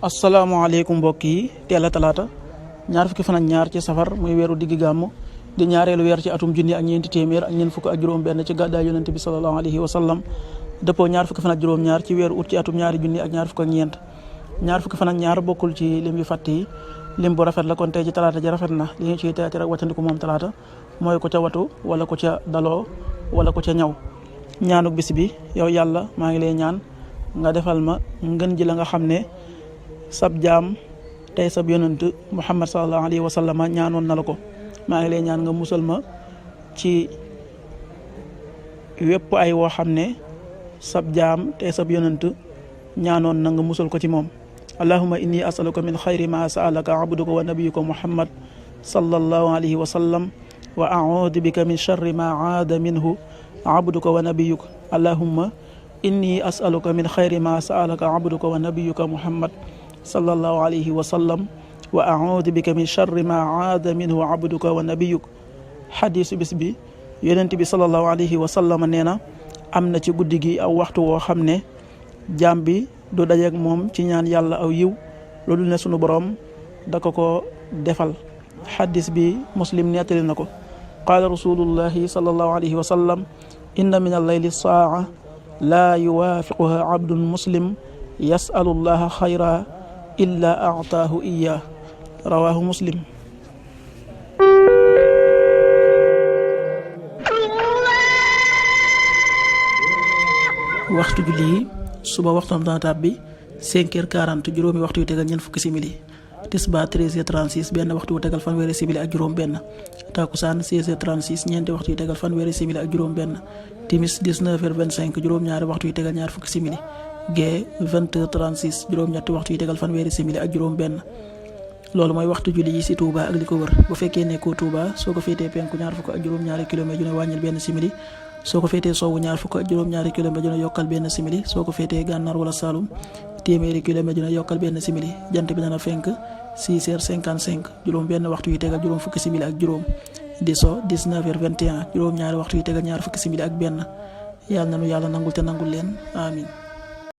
asalaamaaleykum mbokk yi teel a talaata ñaar fukki fan ak ñaar ci safar muy weeru diggi gàmm di ñaareelu weer ci atum junni ak ñeenti téeméer ak ñeent fukk ak juróom-benn ci gàddaay yonente bi sallallahu alayhi wa sallam dëppoo ñaar fukki fan ak juróom-ñaar ci weeru ut ci atum ñaari junni ak ñaar fukk ak ñeent ñaar fukki fan ak ñaar bokkul ci lim yu fàtt yi lim bu rafet la kon tey ci talaata ji rafet na li ñu ciy teeti rek wàccandiku moom talaata mooy ko ca watu wala ko ca daloo wala ko ca ñaw ñaanuk bis bi yow yàlla maa ngi lay ñaan nga defal ma ngën ji la nga xam ne sab jaam tey sab yonent Muhammad sallallahu alayhi wa sallam ñaanoon na la ko maa ngi lay ñaan nga musal ma ci wépp ay woo xam ne sab jaam tey sab yonent ñaanoon na nga musal ko ci moom allahumma inni asaluka min xayri ma saalaka abduka wa nabiyuka Muhammad sallallahu alayhi wa sallam wa a'uudu bika min sharri ma aada minhu abduka wa nabiyuka allahumma inni asaluka min xayri ma saalaka abduka wa nabiyuka Muhammad sallallahu alayhi wa sallam wa a'uudu bika min sharri ma aada minhu abduka wa nabiyuk xadiisu bis bi yonent bi sallallahu alayhi wa sallam nee na am na ci guddi gi aw waxtu woo xam ne jaam bi du dajeek moom ci ñaan yàlla aw yiw loolu ne sunu boroom da ko defal xadiis bi muslim nettali na ko qaala rasulullahi sallallahu alayhi wa sallam inna min al-layli saa'a laa yuwaafiquha abdun muslim yasalu llaha xayra illa aataahu iya rawahu muslim. waxtu julli yi suba waxtoom dana tàbbi 5h40 juróomi waxtu yu tegal ñeent fukki simili tisbaar 13h36 benn waxtu yu tegal fanweeri simili ak juróom benn takusaan 16h36 ñeenti waxtu yu tegal fanweeri simili ak juróom benn timis 19h25 juróom-ñaari waxtu yu tegal ñaar fukki simili gee 20h36 juróom-ñetti waxtu yi tegal fanweeri simili ak juróom benn loolu mooy waxtu julli yi ci Touba ak li ko wër bu fekkee nekkoo Touba soo ko féetee penku ñaar fukk ak juróom-ñaari kilomètre ju ne wàññil benn simili soo ko féetee sowwu ñaar fukk ak juróom-ñaari kilomètre ju ne yokkal benn simili soo ko féetee gànnaar wala Saloum téeméeri kilomètre ju ne yokkal benn simili jant bi dana fenk 6h55 juróom benn waxtu yi tegal juróom fukki simili ak juróom di so 19h21 juróom-ñaari waxtu yi tegal ñaar fukki simili ak benn yàlla nanu yàlla nangul te nangul leen amin